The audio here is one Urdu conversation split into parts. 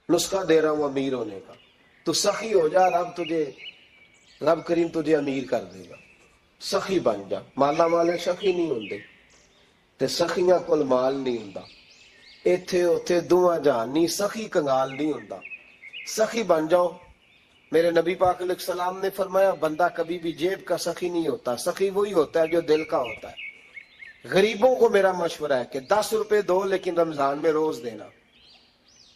نسخہ دے رہا ہوں امیر ہونے کا، تو سخی ہو جا، رب کریم تجھے امیر کر دے گا. سخی بن جا. مالا والے سخی نہیں ہوندے تے سخیاں کول مال نہیں ہوندا. ایتھے اوتھے دوواں جہان نہیں، سخی کنگال نہیں ہوندا. سخی بن جاؤ. میرے نبی پاک علیہ السلام نے فرمایا بندہ کبھی بھی جیب کا سخی نہیں ہوتا، سخی وہی ہوتا ہے جو دل کا ہوتا ہے. غریبوں کو میرا مشورہ ہے کہ 10 روپے دو لیکن رمضان میں روز دینا،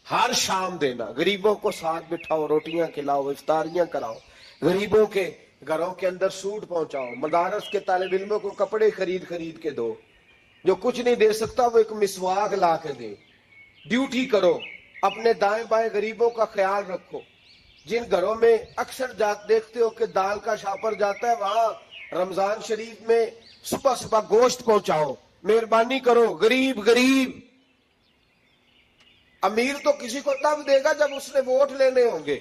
ہر شام دینا. غریبوں کو ساتھ بٹھاؤ، روٹیاں کھلاؤ، افطاریاں کراؤ. غریبوں کے گھروں کے اندر سوٹ پہنچاؤ. مدارس کے طالب علموں کو کپڑے خرید کے دو. جو کچھ نہیں دے سکتا وہ ایک مسواک لا کے دے. ڈیوٹی کرو. اپنے دائیں بائیں غریبوں کا خیال رکھو. جن گھروں میں اکثر دیکھتے ہو کہ دال کا شاپر جاتا ہے، وہاں رمضان شریف میں صبح صبح گوشت پہنچاؤ. مہربانی کرو. غریب امیر تو کسی کو تب دے گا جب اس نے ووٹ لینے ہوں گے.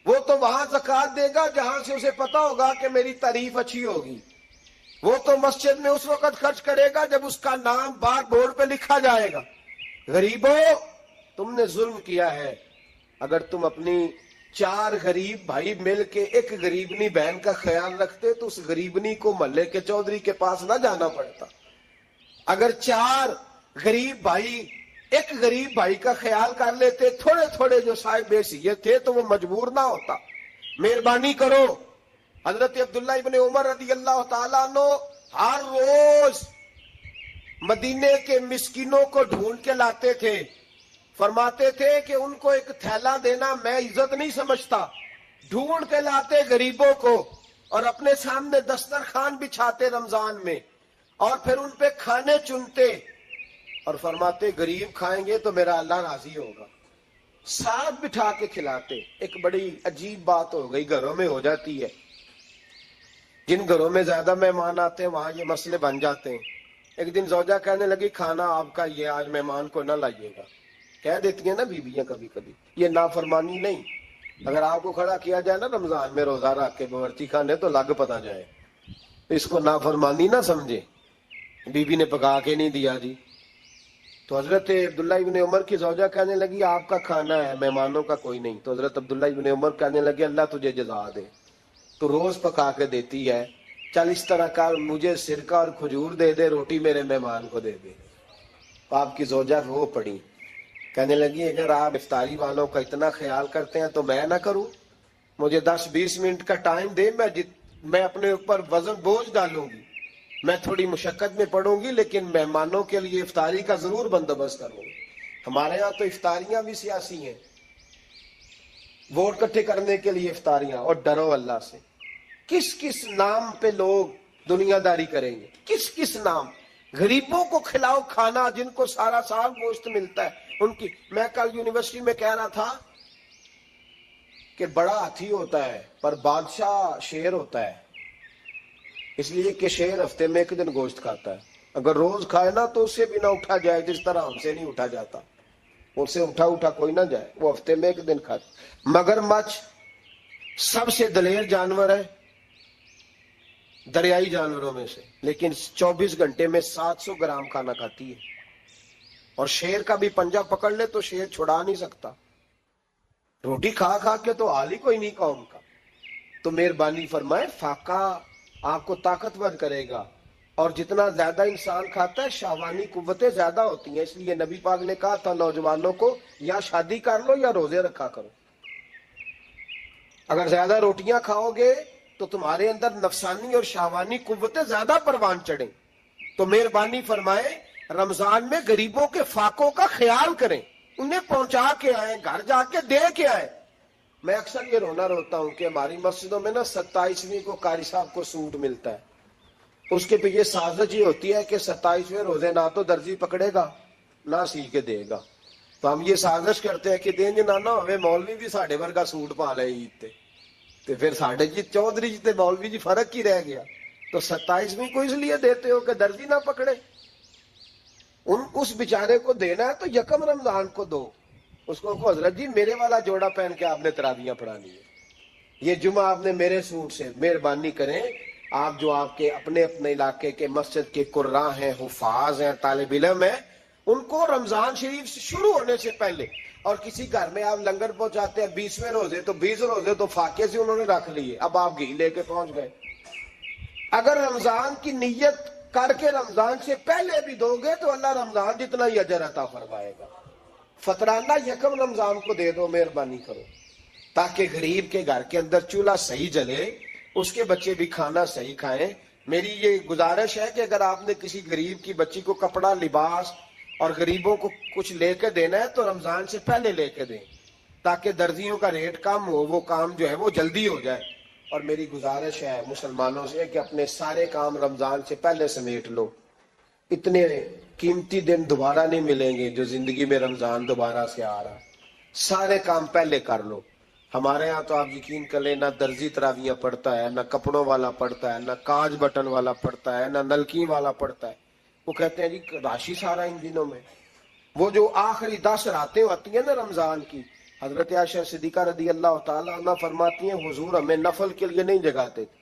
وہ تو وہاں زکوٰۃ دے گا جہاں سے اسے پتا ہوگا کہ میری تعریف اچھی ہوگی. وہ تو مسجد میں اس وقت خرچ کرے گا جب اس کا نام بار بورڈ پہ لکھا جائے گا. غریبوں، تم نے ظلم کیا ہے. اگر تم اپنی 4 غریب بھائی مل کے ایک غریبنی بہن کا خیال رکھتے تو اس غریبنی کو محلے کے چودھری کے پاس نہ جانا پڑتا. اگر 4 غریب بھائی ایک غریب بھائی کا خیال کر لیتے، تھوڑے جو صاحب حیثیت تھے، تو وہ مجبور نہ ہوتا. مہربانی کرو. حضرت عبداللہ ابن عمر رضی اللہ تعالیٰ عنہ ہر روز مدینے کے مسکینوں کو ڈھونڈ کے لاتے تھے. فرماتے تھے کہ ان کو ایک تھیلا دینا میں عزت نہیں سمجھتا. ڈھونڈ کے لاتے غریبوں کو اور اپنے سامنے دسترخوان بچھاتے رمضان میں، اور پھر ان پہ کھانے چنتے اور فرماتے غریب کھائیں گے تو میرا اللہ راضی ہوگا. ساتھ بٹھا کے کھلاتے. ایک بڑی عجیب بات ہو گئی، گھروں میں ہو جاتی ہے. جن گھروں میں زیادہ مہمان آتے ہیں وہاں یہ مسئلے بن جاتے ہیں. ایک دن زوجہ کہنے لگی کھانا آپ کا یہ آج مہمان کو نہ لائیے گا. کہہ دیتی ہیں نا بیویاں کبھی کبھی. یہ نافرمانی نہیں. اگر آپ کو کھڑا کیا جائے نا رمضان میں روزہ رکھ کے باورچی خانے تو لگ پتا جائے. اس کو نافرمانی نہ سمجھے. بیوی نے پکا کے نہیں دیا جی. تو حضرت عبداللہ ابن عمر کی زوجہ کہنے لگی آپ کا کھانا ہے، مہمانوں کا کوئی نہیں. تو حضرت عبداللہ ابن عمر کہنے لگے اللہ تجھے جزا دے. تو روز پکا کے دیتی ہے. چل اس طرح کا مجھے سرکہ اور کھجور دے دے، روٹی میرے مہمان کو دے دے. آپ کی زوجہ رو پڑی. کہنے لگی اگر آپ افطاری والوں کا اتنا خیال کرتے ہیں تو میں نہ کروں. مجھے 10-20 منٹ کا ٹائم دے، میں اپنے اوپر وزن بوجھ ڈالوں گی. میں تھوڑی مشقت میں پڑوں گی لیکن مہمانوں کے لیے افطاری کا ضرور بندوبست کروں گی. ہمارے ہاں تو افطاریاں بھی سیاسی ہیں. ووٹ اکٹھے کرنے کے لیے افطاریاں. اور ڈرو اللہ سے. کس نام پہ لوگ دنیا داری کریں گے؟ کس نام؟ غریبوں کو کھلاؤ کھانا جن کو سارا سال گوشت ملتا ہے. ان کی میں کل یونیورسٹی میں کہہ رہا تھا کہ بڑا ہاتھی ہوتا ہے پر بادشاہ شیر ہوتا ہے. اس لیے کہ شیر ہفتے میں ایک دن گوشت کھاتا ہے. اگر روز کھائے نا تو اس سے بھی نہ اٹھا جائے جس طرح ہم سے نہیں اٹھا جاتا. اس سے اٹھا کوئی نہ جائے. وہ ہفتے میں ایک دن کھاتا. مگرمچھ سب سے دلیر جانور ہے دریائی جانوروں میں سے، لیکن 24 گھنٹے میں 700 گرام کھانا کھاتی ہے. اور شیر کا بھی پنجہ پکڑ لے تو شیر چھڑا نہیں سکتا. روٹی کھا کے تو حال ہی کوئی نہیں قوم کا. تو مہربانی فرمائے فاقہ آپ کو طاقتور کرے گا. اور جتنا زیادہ انسان کھاتا ہے شہوانی قوتیں زیادہ ہوتی ہیں. اس لیے نبی پاک نے کہا تھا نوجوانوں کو یا شادی کر لو یا روزے رکھا کرو. اگر زیادہ روٹیاں کھاؤ گے تو تمہارے اندر نفسانی اور شہوانی قوتیں زیادہ پروان چڑھیں. تو مہربانی فرمائے رمضان میں غریبوں کے فاقوں کا خیال کریں. انہیں پہنچا کے آئیں، گھر جا کے دے کے آئیں. میں اکثر یہ روتا ہوں کہ ہماری مسجدوں میں نا 27ویں کو قاری صاحب کو سوٹ ملتا ہے. اس کے پیچھے سازش یہ ہوتی ہے کہ 27ویں روزے نہ تو درزی پکڑے گا نہ سی کے دے گا. تو ہم یہ سازش کرتے ہیں کہ دیں جی نانا ہوئے مولوی بھی ساڑھے ورگا سوٹ پا لے عید تے پھر ساڑھے جی چودھری جی تے مولوی جی فرق کی رہ گیا. تو 27ویں کو اس لیے دیتے ہو کہ درزی نہ پکڑے. اس بیچارے کو دینا ہے تو یکم رمضان کو دو. اس کو حضرت جی میرے والا جوڑا پہن کے آپ نے تراویحاں پڑھانی ہے، یہ جمعہ آپ نے میرے سوٹ سے. مہربانی کریں آپ جو آپ کے اپنے علاقے کے مسجد کے قراء ہیں، حفاظ ہیں، طالب علم ہیں، ان کو رمضان شریف شروع ہونے سے پہلے اور کسی گھر میں آپ لنگر پہنچاتے ہیں 20ویں روزے تو 20 روزے تو فاقے سے انہوں نے رکھ لیے، اب آپ گھی لے کے پہنچ گئے۔ اگر رمضان کی نیت کر کے رمضان سے پہلے بھی دو گے تو اللہ رمضان جتنا ہی اجر عطا فرمائے گا۔ فطرانہ یکم رمضان کو دے دو، مہربانی کرو، تاکہ غریب کے گھر کے اندر چولہا صحیح جلے، اس کے بچے بھی کھانا صحیح کھائیں۔ میری یہ گزارش ہے کہ اگر آپ نے کسی غریب کی بچی کو کپڑا، لباس اور غریبوں کو کچھ لے کے دینا ہے تو رمضان سے پہلے لے کے دیں، تاکہ درزیوں کا ریٹ کم ہو، وہ کام جو ہے وہ جلدی ہو جائے۔ اور میری گزارش ہے مسلمانوں سے کہ اپنے سارے کام رمضان سے پہلے سمیٹ لو، اتنے قیمتی دن دوبارہ نہیں ملیں گے جو زندگی میں رمضان دوبارہ سے آ رہا، سارے کام پہلے کر لو۔ ہمارے ہاں تو آپ یقین کر لیں، نہ درزی تراویاں پڑھتا ہے، نہ کپڑوں والا پڑھتا ہے، نہ کاج بٹن والا پڑھتا ہے، نہ نلکی والا پڑھتا ہے۔ وہ کہتے ہیں جی راشی سارا ان دنوں میں۔ وہ جو آخری 10 راتیں ہوتی ہیں نا رمضان کی، حضرت عائشہ صدیقہ رضی اللہ تعالیٰ عنہ فرماتی ہیں حضور ہمیں نفل کے لیے نہیں جگاتے تھے،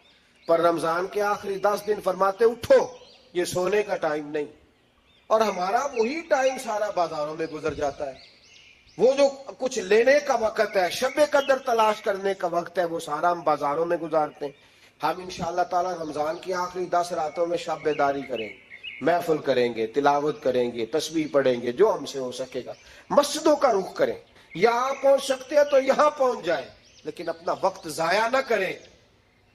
پر رمضان کے آخری 10 دن فرماتے اٹھو، یہ سونے کا ٹائم نہیں۔ اور ہمارا وہی ٹائم سارا بازاروں میں گزر جاتا ہے، وہ جو کچھ لینے کا وقت ہے، شب قدر تلاش کرنے کا وقت ہے، وہ سارا ہم بازاروں میں گزارتے ہیں۔ ہم انشاءاللہ تعالی رمضان کی آخری 10 راتوں میں شب بیداری کریں گے، محفل کریں گے، تلاوت کریں گے، تسبیح پڑھیں گے، جو ہم سے ہو سکے گا۔ مسجدوں کا رخ کریں، یہاں پہنچ سکتے ہیں تو یہاں پہنچ جائیں، لیکن اپنا وقت ضائع نہ کریں۔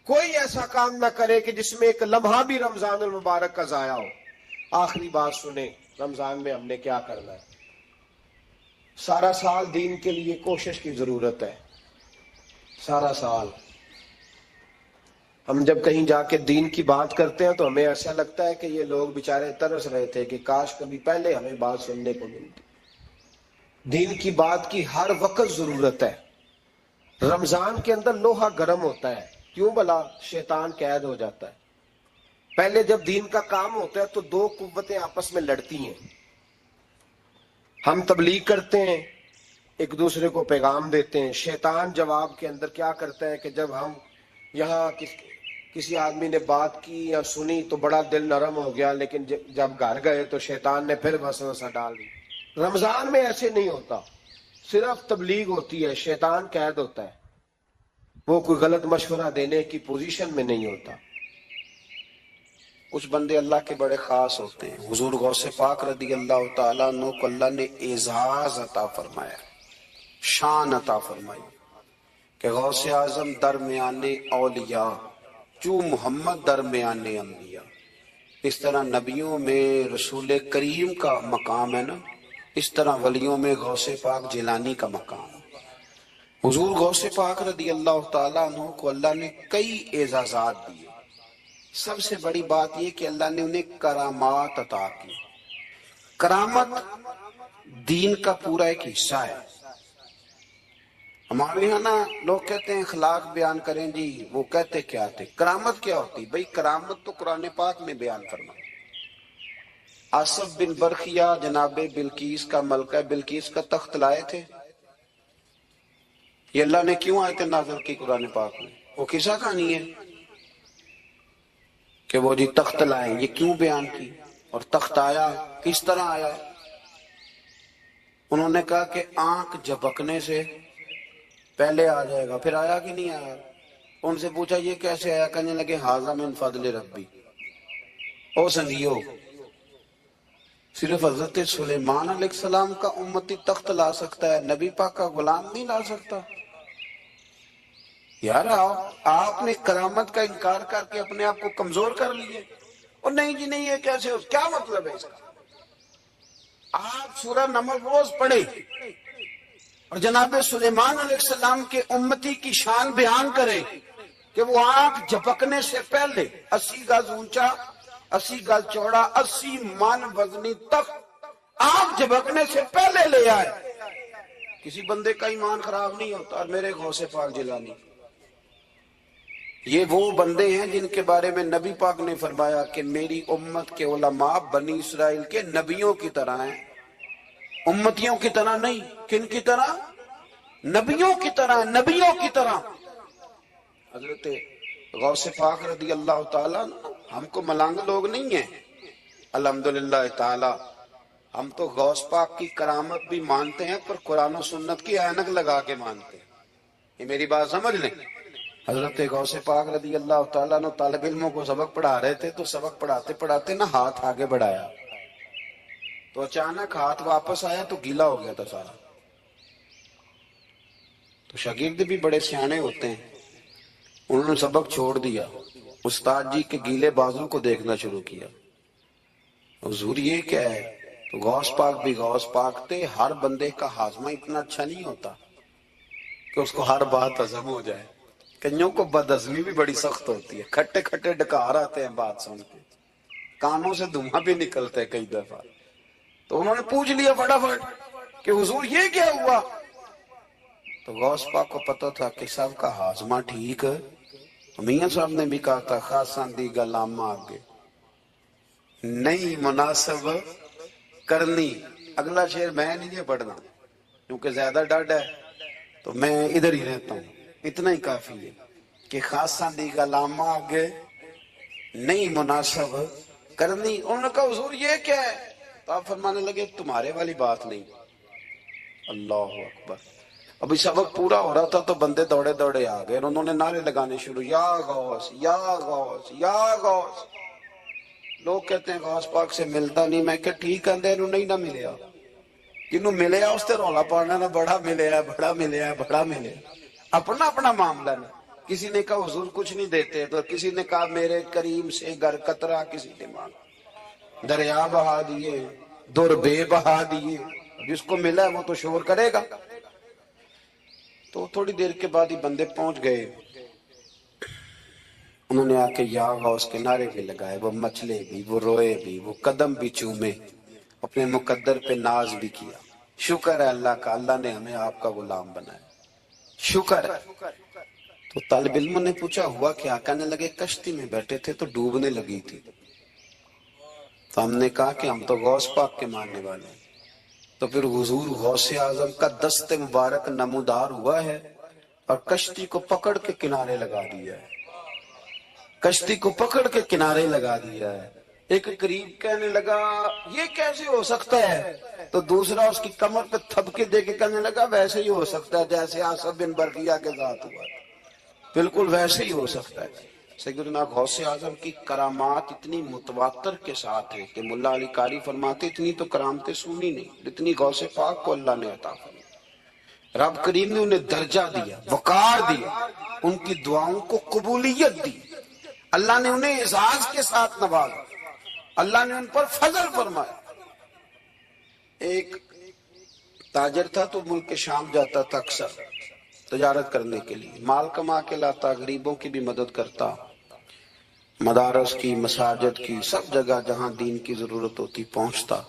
کوئی ایسا کام نہ کرے کہ جس میں ایک لمحہ بھی رمضان المبارک کا ضائع ہو۔ آخری بات سنیں، رمضان میں ہم نے کیا کرنا ہے؟ سارا سال دین کے لیے کوشش کی ضرورت ہے، سارا سال ہم جب کہیں جا کے دین کی بات کرتے ہیں تو ہمیں ایسا لگتا ہے کہ یہ لوگ بیچارے ترس رہے تھے کہ کاش کبھی پہلے ہمیں بات سننے کو ملتی۔ دین کی بات کی ہر وقت ضرورت ہے۔ رمضان کے اندر لوہا گرم ہوتا ہے، کیوں بھلا؟ شیطان قید ہو جاتا ہے۔ پہلے جب دین کا کام ہوتا ہے تو دو قوتیں آپس میں لڑتی ہیں۔ ہم تبلیغ کرتے ہیں، ایک دوسرے کو پیغام دیتے ہیں، شیطان جواب کے اندر کیا کرتا ہے کہ جب ہم یہاں کسی آدمی نے بات کی یا سنی تو بڑا دل نرم ہو گیا، لیکن جب گھر گئے تو شیطان نے پھر وسوسہ ڈال دی۔ رمضان میں ایسے نہیں ہوتا، صرف تبلیغ ہوتی ہے، شیطان قید ہوتا ہے، وہ کوئی غلط مشورہ دینے کی پوزیشن میں نہیں ہوتا۔ کچھ بندے اللہ کے بڑے خاص ہوتے ہیں۔ حضور غوث پاک رضی اللہ تعالیٰ عنہ کو اللہ نے اعزاز عطا فرمایا، شان عطا فرمائی کہ غوث اعظم درمیان اولیاء، جو محمد درمیان انبیاء۔ اس طرح نبیوں میں رسول کریم کا مقام ہے نا، اس طرح ولیوں میں غوث پاک جیلانی کا مقام ہے۔ حضور غوث پاک رضی اللہ تعالیٰ عنہ کو اللہ نے کئی اعزازات دیے۔ سب سے بڑی بات یہ کہ اللہ نے انہیں کرامات عطا کی۔ کرامت دین کا پورا ایک حصہ ہے۔ ہمارے یہاں نا لوگ کہتے ہیں اخلاق بیان کریں جی، وہ کہتے کیا تھے؟ کرامت کیا ہوتی؟ بھئی کرامت تو قرآن پاک میں بیان فرمائی۔ آصف بن برخیہ جناب بلقیس کا ملکہ بلقیس کا تخت لائے تھے، یہ اللہ نے کیوں آیت نازل کی قرآن پاک میں؟ وہ قصہ کہانی ہے کہ وہ جی تخت لائیں، یہ کیوں بیان کی؟ اور تخت آیا کس طرح آیا؟ انہوں نے کہا کہ آنکھ جھپکنے سے پہلے آ جائے گا، پھر آیا کہ نہیں آیا؟ ان سے پوچھا یہ کیسے آیا؟ کہنے لگے ھذا من فضل ربی۔ او سنگیو، صرف حضرت سلیمان علیہ السلام کا امتی تخت لا سکتا ہے، نبی پاک کا غلام نہیں لا سکتا؟ یار آپ نے کرامت کا انکار کر کے اپنے آپ کو کمزور کر لیے۔ اور نہیں جی نہیں، یہ کیسے ہو؟ کیا مطلب ہے اس کا؟ آپ سورہ نمل روز پڑھیں اور جناب سلیمان علیہ السلام کے امتی کی شان بیان کریں کہ وہ آنکھ جھپکنے سے پہلے 80 گز اونچا، 80 گز چوڑا، 80 من وزنی تخت آنکھ جھپکنے سے پہلے لے آئے۔ کسی بندے کا ایمان خراب نہیں ہوتا۔ اور میرے غوث پاک جیلانی، یہ وہ بندے ہیں جن کے بارے میں نبی پاک نے فرمایا کہ میری امت کے علماء بنی اسرائیل کے نبیوں کی طرح ہیں، امتیوں کی طرح نہیں۔ کن کی طرح؟ نبیوں کی طرح، نبیوں کی طرح۔ حضرت غوث پاک رضی اللہ تعالیٰ ہم کو ملنگ لوگ نہیں ہیں، الحمدللہ تعالی ہم تو غوث پاک کی کرامت بھی مانتے ہیں پر قرآن و سنت کی اینک لگا کے مانتے ہیں. یہ میری بات سمجھ لیں. حضرت غوث پاک رضی اللہ تعالیٰ نے طالب علموں کو سبق پڑھا رہے تھے تو سبق پڑھاتے پڑھاتے نا ہاتھ آگے بڑھایا تو اچانک ہاتھ واپس آیا تو گیلا ہو گیا تھا سارا. تو شاگرد بھی بڑے سیانے ہوتے ہیں, انہوں نے سبق چھوڑ دیا, استاد جی کے گیلے بازو کو دیکھنا شروع کیا. حضور یہ کیا ہے؟ تو غوث پاک بھی غوث پاک تھے. ہر بندے کا ہاضمہ اتنا اچھا نہیں ہوتا کہ اس کو ہر بات ہضم ہو جائے. کئیوں کو بدہضمی بھی بڑی سخت ہوتی ہے, کھٹے کھٹے ڈکار آتے ہیں بات سن کے, کانوں سے دھواں بھی نکلتے ہیں کئی دفعہ. تو انہوں نے پوچھ لیا فٹافٹ کہ حضور یہ کیا ہوا؟ تو غوث پاک کو پتہ تھا کہ سب کا ہاضمہ ٹھیک ہے. میاں صاحب نے بھی کہا تھا خاصاں دی گلامہ آگے نہیں مناسب کرنی. اگلا شعر میں نہیں یہ پڑھنا کیونکہ زیادہ ڈاڈ ہے تو میں ادھر ہی رہتا ہوں. اتنا ہی کافی ہے کہ خاصاں دی گلامہ آگے نہیں مناسب کرنی. انہوں نے کہا حضور یہ کیا ہے؟ تو آپ فرمانے لگے تمہارے والی بات نہیں. اللہ اکبر. ابھی سبق پورا ہو رہا تھا تو بندے دوڑے دوڑے آ گئے, انہوں نے نعرے لگانے شروع, یا غوث یا غوث یا غوث. لوگ کہتے ہیں غوث پاک سے ملتا نہیں. میں کہ ٹھیک ہے انہوں نہیں نہ ملیا, جنہوں ملیا اس سے رولا پانا نہ بڑا ملیا بڑا ملیا بڑا ملیا. اپنا اپنا معاملہ نہیں. کسی نے کہا حضور کچھ نہیں دیتے, تو کسی نے کہا میرے کریم سے گر قطرہ, کسی نے مانگا دریا بہا دیے در بے بہا دیے. جس کو ملا وہ تو شور کرے گا. تو تھوڑی دیر کے بعد ہی بندے پہنچ گئے, انہوں نے آ کے یا غوث کے نعرے بھی لگائے. وہ مچلے بھی, وہ روئے بھی, وہ قدم بھی چومے, اپنے مقدر پہ ناز بھی کیا. شکر ہے اللہ کا, اللہ نے ہمیں آپ کا غلام بنایا, شکر ہے. تو طالب علموں نے پوچھا ہوا کیا؟ کہنے لگے کشتی میں بیٹھے تھے تو ڈوبنے لگی تھی. تو ہم نے کہا کہ ہم تو غوث پاک کے ماننے والے ہیں. تو پھر حضور غوث اعظم کا دست مبارک نمودار ہوا ہے اور کشتی کو پکڑ کے کنارے لگا دیا ہے, کشتی کو پکڑ کے کنارے لگا دیا ہے. ایک قریب کہنے لگا یہ کیسے ہو سکتا ہے؟ تو دوسرا اس کی کمر پہ تھپکے دے کے کہنے لگا ویسے ہی ہو سکتا ہے جیسے آصف بن برقیہ کے ساتھ ہوا تھا, بالکل ویسے ہی ہو سکتا ہے. سیدنا غوث اعظم کی کرامات اتنی متواتر کے ساتھ ہیں کہ ملا علی قاری فرماتے اتنی تو کرامتیں سنی نہیں جتنی غوث پاک کو اللہ نے عطا فرمائی. رب کریم نے انہیں درجہ دیا, وقار دیا, ان کی دعاؤں کو قبولیت دی, اللہ نے انہیں اعزاز کے ساتھ نوازا, اللہ نے ان پر فضل فرمایا. ایک تاجر تھا تو ملک شام جاتا تھا اکثر تجارت کرنے کے لیے, مال کما کے لاتا, غریبوں کی بھی مدد کرتا, مدارس کی, مساجد کی, سب جگہ جہاں دین کی ضرورت ہوتی پہنچتا.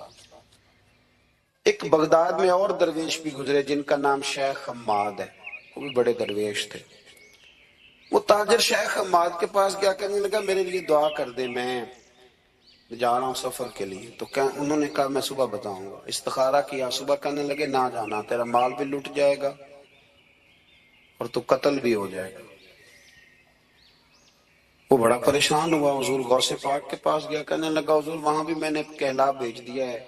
ایک بغداد میں اور درویش بھی گزرے جن کا نام شیخ حماد ہے, وہ بھی بڑے درویش تھے. وہ تاجر شیخ حماد کے پاس گیا, کہنے لگا میرے لیے دعا کر دے, میں جا رہا ہوں سفر کے لیے. تو انہوں نے کہا میں صبح بتاؤں گا. استخارہ کیا, صبح کہنے لگے نہ جانا, تیرا مال بھی لٹ جائے گا اور تو قتل بھی ہو جائے گا. وہ بڑا پریشان ہوا, حضور غوث پاک کے پاس گیا, کہنے لگا حضور وہاں بھی میں نے کہلا بھیج دیا ہے,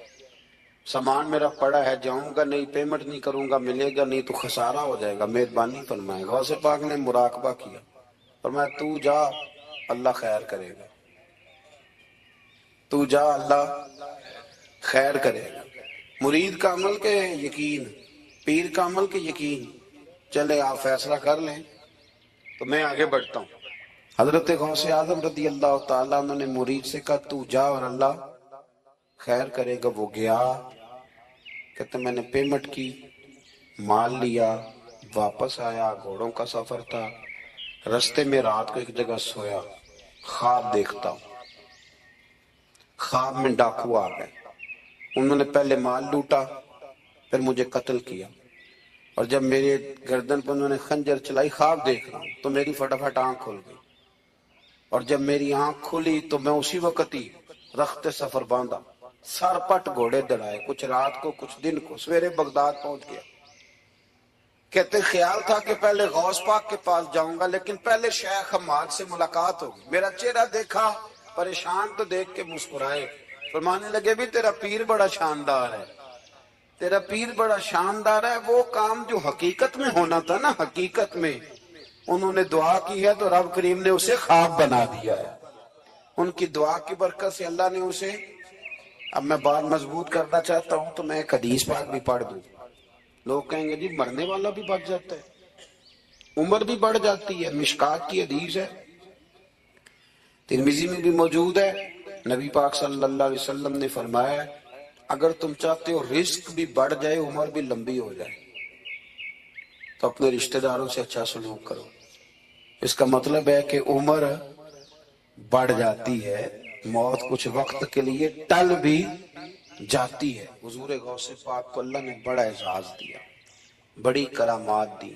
سامان میرا پڑا ہے, جاؤں گا نہیں, پیمنٹ نہیں کروں گا, ملے گا نہیں تو خسارہ ہو جائے گا, مہربانی فرمائے. غوث پاک نے مراقبہ کیا, فرمایا تو جا اللہ خیر کرے گا, تو جا اللہ خیر کرے گا. مرید کا عمل کے یقین, پیر کا عمل کے یقین. چلے آپ فیصلہ کر لیں تو میں آگے بڑھتا ہوں. حضرت غوث اعظم رضی اللہ تعالیٰ عنہ نے مرید سے کہا تو جا اور اللہ خیر کرے گا. وہ گیا, کہتے میں نے پیمنٹ کی, مال لیا, واپس آیا. گھوڑوں کا سفر تھا, رستے میں رات کو ایک جگہ سویا, خواب دیکھتا ہوں. خواب میں ڈاکو آ گئے, انہوں نے پہلے مال لوٹا, پھر مجھے قتل کیا, اور جب میرے گردن پر انہوں نے خنجر چلائی, خواب دیکھ رہا ہوں تو میری فٹافٹ آنکھ کھل گئی, اور جب میری آنکھ کھلی تو میں اسی وقت ہی رخت سفر باندھا, سر پٹ گھوڑے دڑائے, کچھ رات کو کچھ دن کو, سویرے بغداد پہنچ گیا. کہتے خیال تھا کہ پہلے غوث پاک کے پاس جاؤں گا لیکن پہلے شیخ حماد سے ملاقات ہوگی. میرا چہرہ دیکھا, پریشان تو دیکھ کے مسکرائے, فرمانے لگے بھی تیرا پیر بڑا شاندار ہے، تیرا پیر بڑا شاندار ہے، وہ کام جو حقیقت میں ہونا تھا نا، حقیقت میں انہوں نے دعا کی ہے تو رب کریم نے اسے خواب بنا دیا ہے۔ ان کی دعا کی برکت سے اللہ نے اسے، اب میں بات مضبوط کرنا چاہتا ہوں تو میں ایک حدیث پاک بھی پڑھ دوں۔ لوگ کہیں گے جی مرنے والا بھی بچ جاتا ہے، عمر بھی بڑھ جاتی ہے، مشکات کی حدیث ہے، ترمذی میں بھی موجود ہے۔ نبی پاک صلی اللہ علیہ وسلم نے فرمایا اگر تم چاہتے ہو رزق بھی بڑھ جائے، عمر بھی لمبی ہو جائے، تو اپنے رشتہ داروں سے اچھا سلوک کرو۔ اس کا مطلب ہے کہ عمر بڑھ جاتی ہے، موت کچھ وقت کے لیے ٹل بھی جاتی ہے۔ حضور غوث پاک کو اللہ نے بڑا اعزاز دیا، بڑی کرامات دی۔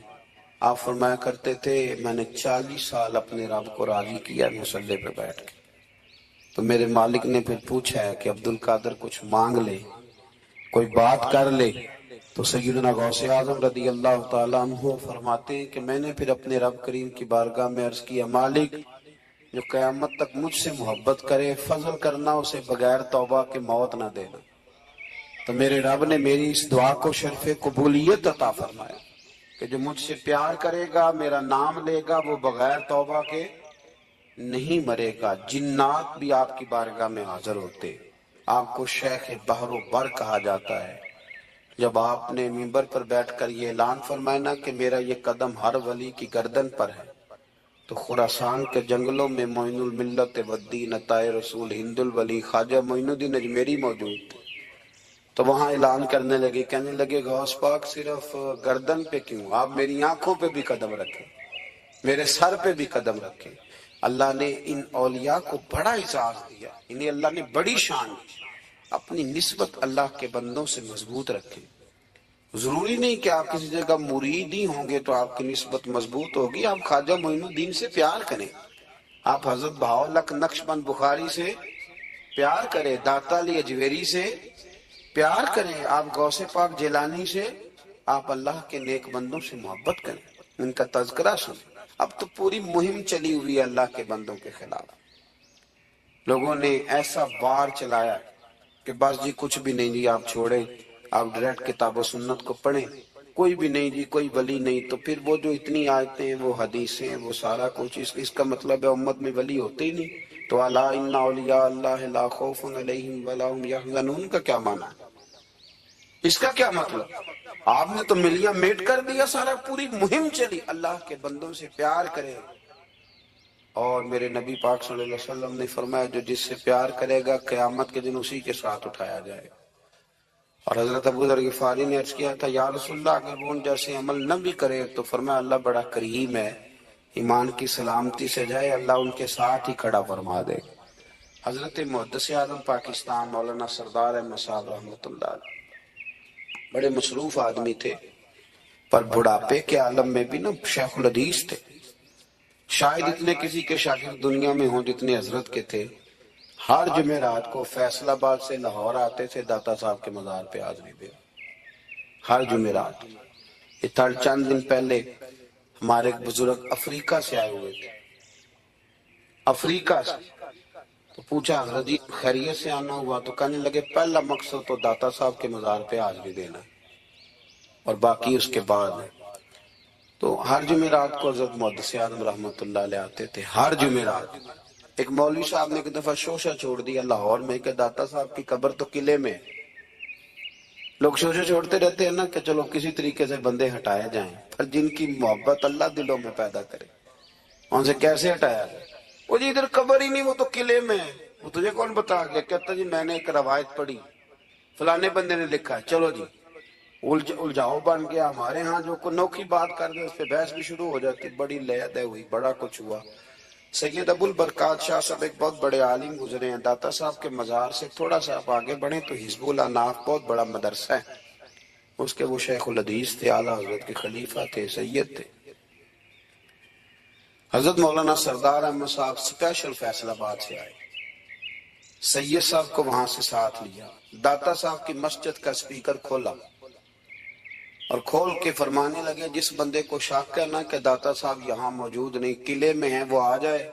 آپ فرمایا کرتے تھے میں نے 40 سال اپنے رب کو راضی کیا مصلی پہ بیٹھ کے۔ تو میرے مالک نے پھر پوچھا ہے کہ عبد القادر کچھ مانگ لے، کوئی بات کر لے، تو سیدنا غوث اعظم رضی اللہ تعالیٰ عنہ فرماتے ہیں کہ میں نے پھر اپنے رب کریم کی بارگاہ میں عرض کیا مالک جو قیامت تک مجھ سے محبت کرے فضل کرنا اسے بغیر توبہ کے موت نہ دینا۔ تو میرے رب نے میری اس دعا کو شرف قبولیت عطا فرمایا کہ جو مجھ سے پیار کرے گا، میرا نام لے گا، وہ بغیر توبہ کے نہیں مرے گا۔ جنات بھی آپ کی بارگاہ میں حاضر ہوتے، آپ کو شیخ بحر و بر کہا جاتا ہے۔ جب آپ نے منبر پر بیٹھ کر یہ اعلان فرمایا نا کہ میرا یہ قدم ہر ولی کی گردن پر ہے، تو خراسان کے جنگلوں میں معین الملت والدین عطائے رسول ہند الولی خواجہ معین الدین اجمیری موجود تھے۔ تو وہاں اعلان کرنے لگے، کہنے لگے غوث پاک صرف گردن پہ کیوں، آپ میری آنکھوں پہ بھی قدم رکھیں، میرے سر پہ بھی قدم رکھیں۔ اللہ نے ان اولیاء کو بڑا اعزاز دیا، انہیں اللہ نے بڑی شان دی۔ اپنی نسبت اللہ کے بندوں سے مضبوط رکھیں۔ ضروری نہیں کہ آپ کسی جگہ مرید ہی ہوں گے تو آپ کی نسبت مضبوط ہوگی، آپ خواجہ معین الدین سے پیار کریں، آپ حضرت بہاءالحق نقشبند بخاری سے پیار کریں، داتا علی اجویری سے پیار کریں، آپ غوث پاک جیلانی سے، آپ اللہ کے نیک بندوں سے محبت کریں، ان کا تذکرہ سنیں۔ اب تو پوری مہم چلی ہوئی ہے اللہ کے بندوں کے خلاف، لوگوں نے ایسا وار چلایا کہ بس جی کچھ بھی نہیں جی، آپ چھوڑیں، آپ ڈائریکٹ کتاب و سنت کو پڑھیں، کوئی بھی نہیں جی، کوئی ولی نہیں۔ تو پھر وہ جو اتنی آیتیں ہیں، وہ حدیثیں، وہ سارا کچھ، اس کا مطلب ہے امت میں ولی ہوتے ہی نہیں۔ تو الا ان اولیاء اللہ لا خوف علیہم ولا هم یحزنون کا کیا معنی ہے؟ اس کا کیا مطلب؟ آپ نے تو ملیاں میٹ کر دیا، سارا پوری مہم چلی، اللہ کے بندوں سے پیار کرے۔ اور میرے نبی پاک صلی اللہ علیہ وسلم نے فرمایا جو جس سے پیار کرے گا قیامت کے دن اسی کے ساتھ اٹھایا جائے گا۔ اور حضرت ابو ذر غفاری نے عرض کیا تھا یا رسول اللہ اگر وہ ان جیسے عمل نہ بھی کرے تو فرمایا اللہ بڑا کریم ہے، ایمان کی سلامتی سے جائے اللہ ان کے ساتھ ہی کھڑا فرما دے۔ حضرت محدث اعظم پاکستان مولانا سردار احمد صاحب رحمۃ اللہ علیہ بڑے مصروف آدمی تھے، پر بڑھاپے کے عالم میں بھی نا شیخ الحدیث تھے۔ شاید اتنے کسی کے شاگرد دنیا میں ہوں جتنے حضرت کے تھے۔ ہر جمعرات کو فیصل آباد سے لاہور آتے تھے داتا صاحب کے مزار پہ حاضری دے، ہر جمعرات۔ یہ چند دن پہلے ہمارے ایک بزرگ افریقہ سے آئے ہوئے تھے، افریقہ سے۔ تو پوچھا حضرت جی خیریت سے آنا ہوا؟ تو کہنے لگے پہلا مقصد تو داتا صاحب کے مزار پہ حاضری دینا اور باقی اس کے بعد ہے۔ تو ہر جمعرات کو حضرت محدث اعظم رحمۃ اللہ علیہ آتے تھے، ہر جمعرات۔ ایک مولوی صاحب نے ایک دفعہ شوشہ چھوڑ دیا لاہور میں کہ داتا صاحب کی قبر تو قلعے میں، لوگ شوشہ چھوڑتے رہتے ہیں نا کہ چلو کسی طریقے سے بندے ہٹائے جائیں، پر جن کی محبت اللہ دلوں میں پیدا کرے ان سے کیسے ہٹایا جائے؟ وہ جی ادھر قبر ہی نہیں، وہ تو قلعے میں ہے۔ وہ تجھے کون بتا گیا؟ کہتا جی میں نے ایک روایت پڑھی، فلانے بندے نے لکھا ہے، چلو جی الجھاؤ بن گیا۔ ہمارے ہاں جو کوئی نوکھی بات کر دے اس پہ بحث بھی شروع ہو جاتی، بڑی لے ہوئی، بڑا کچھ ہوا۔ سید ابو البرکات شاہ صاحب ایک بہت بڑے عالم گزرے ہیں، داتا صاحب کے مزار سے تھوڑا سا آپ آگے بڑھیں تو حزب اللہ ناف بہت بڑا مدرسہ ہے، اس کے وہ شیخ الحدیث تھے، اعلیٰ حضرت کے خلیفہ تھے، سید تھے۔ حضرت مولانا سردار احمد صاحب سپیشل فیصل آباد سے آئے، سید صاحب کو وہاں سے ساتھ لیا، داتا صاحب کی مسجد کا سپیکر کھولا اور کھول کے فرمانے لگے جس بندے کو شک ہے نا کہ داتا صاحب یہاں موجود نہیں قلعے میں ہیں وہ آ جائے،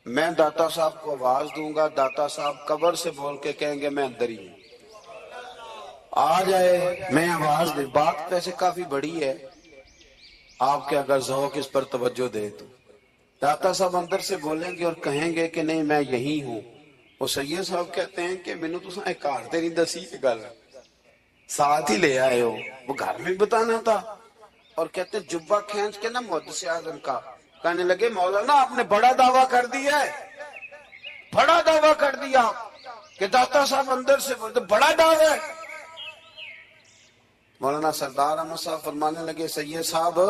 میں داتا صاحب کو آواز دوں گا, داتا صاحب قبر سے بول کے کہیں گے میں اندر ہی ہوں, آ جائے میں آواز دے. بات ویسے کافی بڑی ہے, آپ کے اگر ذوق اس پر توجہ دے تو داتا صاحب اندر سے بولیں گے اور کہیں گے کہ نہیں میں یہی ہوں. وہ سید صاحب کہتے ہیں کہ میں نے تو ایک کار تیری دسی گل ساتھ ہی لے آئے ہو, وہ گھر میں بتانا تھا. اور کہتے ہیں جبہ کھینچ کے نا محدث اعظم کا, کہنے لگے مولانا آپ نے بڑا دعویٰ کر دیا ہے, بڑا دعویٰ کر دیا کہ داتا صاحب اندر سے بولتے, بڑا دعویٰ ہے. مولانا سردار احمد صاحب فرمانے لگے سید صاحب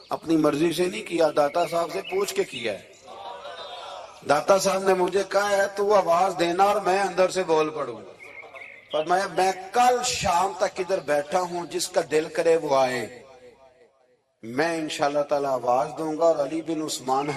اپنی مرضی سے نہیں کیا, داتا صاحب سے پوچھ کے کیا ہے. داتا صاحب نے مجھے کہا ہے تو آواز دینا اور میں اندر سے بول پڑوں. فرمایا میں کل شام تک ادھر بیٹھا ہوں, جس کا دل کرے وہ آئے, میں انشاءاللہ تعالی آواز دوں گا. اور علی بن عثمان